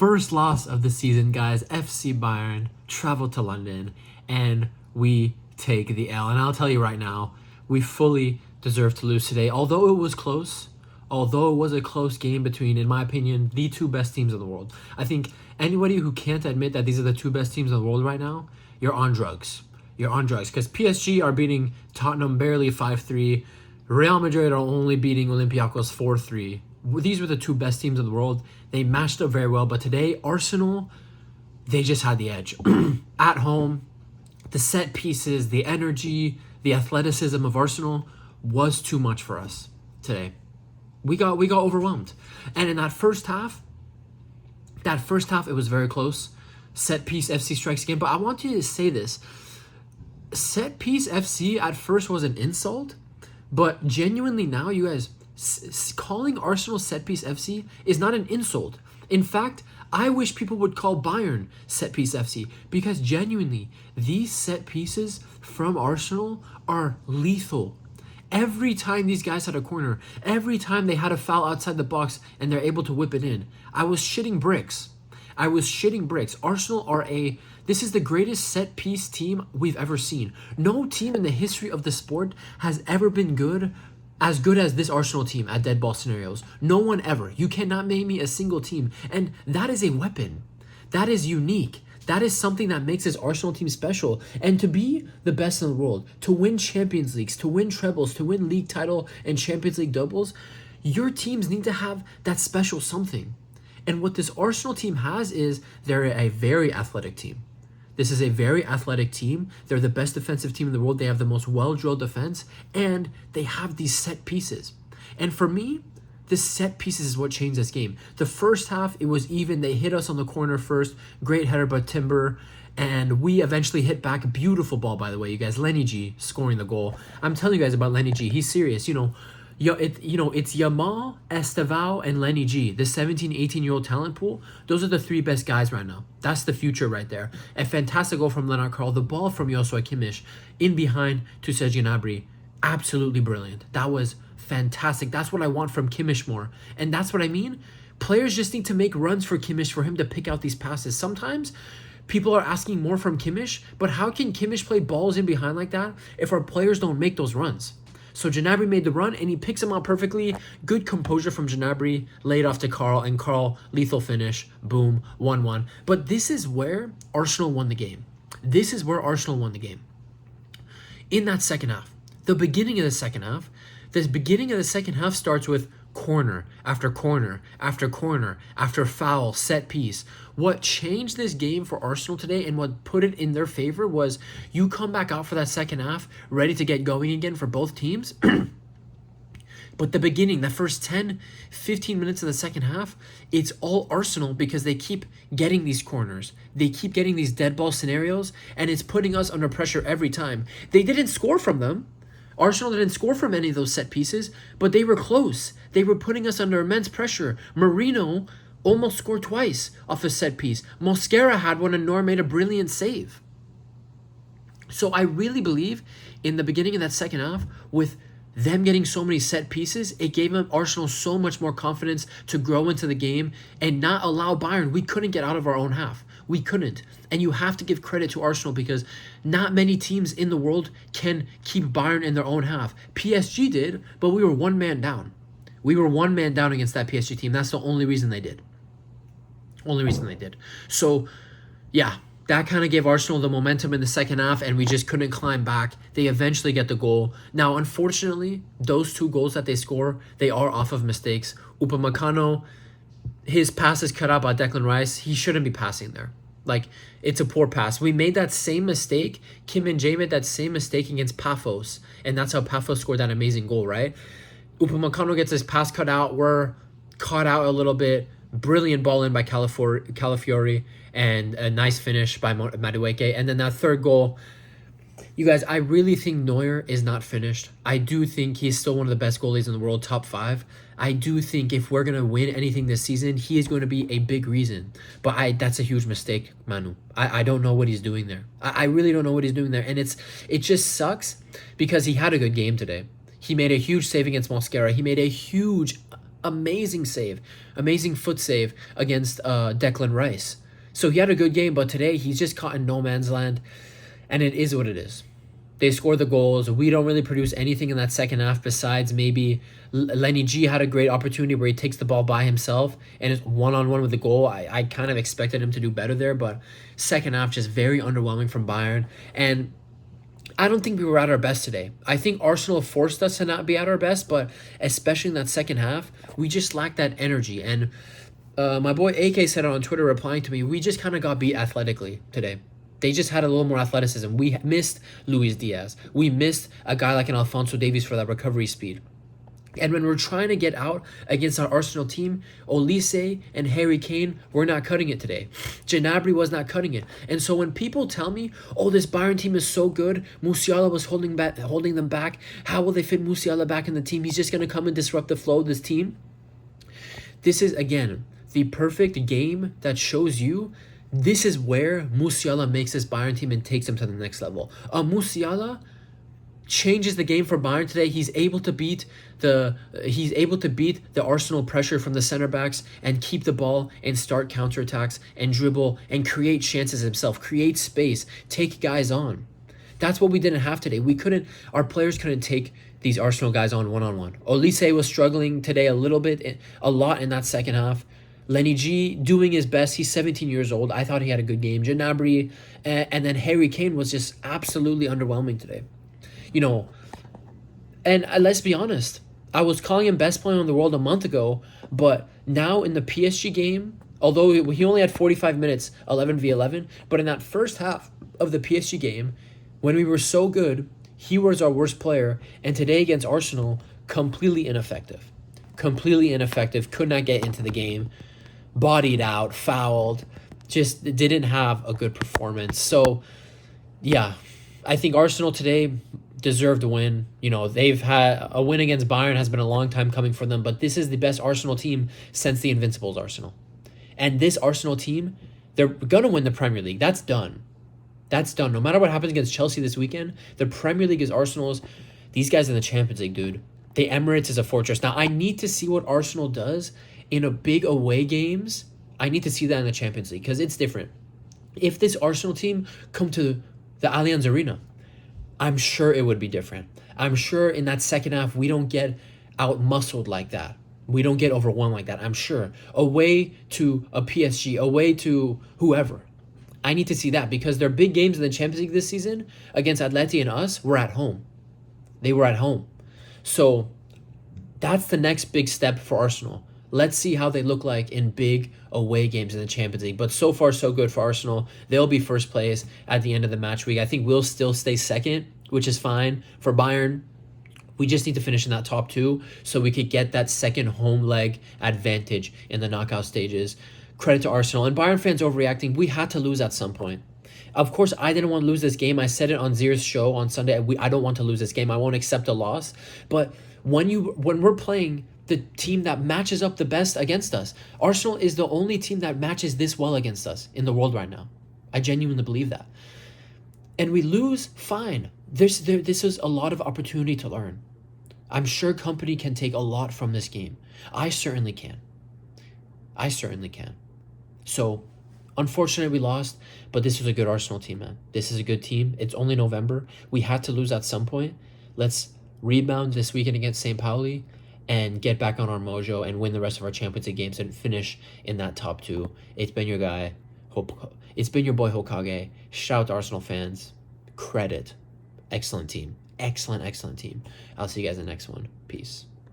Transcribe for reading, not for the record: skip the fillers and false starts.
first loss of the season, guys. FC Bayern travel to London, and we take the L. And I'll tell you right now, we fully deserve to lose today. Although it was close, although it was a close game between, in my opinion, the two best teams in the world. I think anybody who can't admit that these are the two best teams in the world right now, you're on drugs. You're on drugs, because PSG are beating Tottenham barely 5-3. Real Madrid are only beating Olympiacos 4-3. These were the two best teams in the world. They matched up very well. But today, Arsenal, they just had the edge. At home, the set pieces, the energy, the athleticism of Arsenal was too much for us today. We got overwhelmed. And in that first half, it was very close. Set piece FC strikes again. But I want you to say this. Set piece FC at first was an insult. But genuinely now, you guys, calling Arsenal set piece FC is not an insult. In fact, I wish people would call Bayern set piece FC, because genuinely, these set pieces from Arsenal are lethal. Every time these guys had a corner, every time they had a foul outside the box and they're able to whip it in, I was shitting bricks. Arsenal this is the greatest set piece team we've ever seen. No team in the history of the sport has ever been as good as this Arsenal team at dead ball scenarios. No one ever. You cannot name me a single team. And that is a weapon. That is unique. That is something that makes this Arsenal team special. And to be the best in the world, to win Champions Leagues, to win trebles, to win league title and Champions League doubles, your teams need to have that special something. And what this Arsenal team has is they're a very athletic team. This is a very athletic team. They're the best defensive team in the world. They have the most well-drilled defense, and they have these set pieces. And for me, the set pieces is what changed this game. The first half, it was even. They hit us on the corner first. Great header by Timber, and we eventually hit back. Beautiful ball, by the way, you guys. LENNY scoring the goal. I'm telling you guys about LENNY. He's serious. It's Yamal, Estevao, and LENNY, the 17, 18-year-old talent pool. Those are the three best guys right now. That's the future right there. A fantastic goal from Lennart Karl. The ball from Joshua Kimmich in behind to Serge Gnabry. Absolutely brilliant. That was fantastic. That's what I want from Kimmich more. And that's what I mean. Players just need to make runs for Kimmich for him to pick out these passes. Sometimes people are asking more from Kimmich, but how can Kimmich play balls in behind like that if our players don't make those runs? So Gnabry made the run, and he picks him out perfectly. Good composure from Gnabry, laid off to Karl, and Karl, lethal finish, boom, 1-1. But this is where Arsenal won the game. In that second half, the beginning of the second half starts with corner after corner after corner after foul, set piece. What changed this game for Arsenal today and what put it in their favor was you come back out for that second half ready to get going again for both teams. But the beginning, the first 10, 15 minutes of the second half, it's all Arsenal because they keep getting these corners. They keep getting these dead ball scenarios, and it's putting us under pressure every time. They didn't score from them. Arsenal didn't score from any of those set pieces, but they were close. They were putting us under immense pressure. Marino almost scored twice off a set piece. Mosquera had one, and Nor made a brilliant save. So I really believe in the beginning of that second half, with them getting so many set pieces, it gave Arsenal so much more confidence to grow into the game and not allow Bayern. We couldn't get out of our own half. We couldn't. And you have to give credit to Arsenal because not many teams in the world can keep Bayern in their own half. PSG did, but we were one man down. We were one man down against that PSG team. That's the only reason they did. So, yeah, that kind of gave Arsenal the momentum in the second half, and we just couldn't climb back. They eventually get the goal. Now, unfortunately, those two goals that they score, they are off of mistakes. Upamecano, his pass is cut out by Declan Rice. He shouldn't be passing there. Like, it's a poor pass. We made that same mistake. Kim and Jae made that same mistake against Paphos, and that's how Paphos scored that amazing goal, right? Upamecano gets his pass cut out. We're caught out a little bit. Brilliant ball in by Calafiori, and a nice finish by Madueke. And then that third goal, you guys, I really think Neuer is not finished. I do think he's still one of the best goalies in the world, top 5. I do think if we're going to win anything this season, he is going to be a big reason. But that's a huge mistake, Manu. I don't know what he's doing there. I really don't know what he's doing there. And it just sucks because he had a good game today. He made a huge save against Mosquera. He made a huge Amazing save, amazing foot save against Declan Rice. So he had a good game, but today he's just caught in no man's land, and it is what it is. They score the goals. We don't really produce anything in that second half besides maybe Lenny G had a great opportunity where he takes the ball by himself and is one-on-one with the goal. I kind of expected him to do better there, but second half just very underwhelming from Bayern. And I don't think we were at our best today. I think Arsenal forced us to not be at our best, but especially in that second half, we just lacked that energy. And my boy AK said it on Twitter replying to me, we just kind of got beat athletically today. They just had a little more athleticism. We missed Luis Diaz. We missed a guy like an Alphonso Davies for that recovery speed. And when we're trying to get out against our Arsenal team, Olise and Harry Kane were not cutting it today. Gnabry was not cutting it. And so when people tell me, oh, this Bayern team is so good, Musiala was holding them back, how will they fit Musiala back in the team? He's just going to come and disrupt the flow of this team. This is, again, the perfect game that shows you this is where Musiala makes this Bayern team and takes them to the next level. Musiala changes the game for Bayern today. He's able to beat the Arsenal pressure from the center backs and keep the ball and start counterattacks and dribble and create chances himself, create space, take guys on. That's what we didn't have today. Our players couldn't take these Arsenal guys on one-on-one. Olise was struggling today a lot in that second half. Lenny G doing his best. He's 17 years old. I thought he had a good game. Gnabry and then Harry Kane was just absolutely underwhelming today. And let's be honest, I was calling him best player in the world a month ago, but now in the PSG game, although he only had 45 minutes, 11v11, but in that first half of the PSG game, when we were so good, he was our worst player, and today against Arsenal, completely ineffective. Could not get into the game, bodied out, fouled, just didn't have a good performance. So, yeah, I think Arsenal today deserved a win. They've had a win against Bayern has been a long time coming for them, but this is the best Arsenal team since the Invincibles Arsenal. And this Arsenal team, they're going to win the Premier League. That's done. No matter what happens against Chelsea this weekend, the Premier League is Arsenal's. These guys in the Champions League, dude. The Emirates is a fortress. Now, I need to see what Arsenal does in a big away games. I need to see that in the Champions League because it's different. If this Arsenal team come to the Allianz Arena, I'm sure it would be different. I'm sure in that second half, we don't get out-muscled like that. We don't get overwhelmed like that, I'm sure. Away to a PSG, away to whoever. I need to see that because their big games in the Champions League this season against Atleti and us were at home. They were at home. So that's the next big step for Arsenal. Let's see how they look like in big away games in the Champions League. But so far, so good for Arsenal. They'll be first place at the end of the match week. I think we'll still stay second, which is fine. For Bayern, we just need to finish in that top two so we could get that second home leg advantage in the knockout stages. Credit to Arsenal. And Bayern fans overreacting. We had to lose at some point. Of course, I didn't want to lose this game. I said it on Zier's show on Sunday. I don't want to lose this game. I won't accept a loss. But when we're playing the team that matches up the best against us, Arsenal is the only team that matches this well against us in the world right now. I genuinely believe that. And we lose, fine. This is a lot of opportunity to learn. I'm sure Kompany can take a lot from this game. I certainly can. So, unfortunately, we lost, but this was a good Arsenal team, man. This is a good team. It's only November. We had to lose at some point. Let's rebound this weekend against St. Pauli and get back on our mojo and win the rest of our Champions League games and finish in that top two. It's been your guy. It's been your boy Hokage. Shout out to Arsenal fans. Credit. Excellent team. Excellent team. I'll see you guys in the next one. Peace.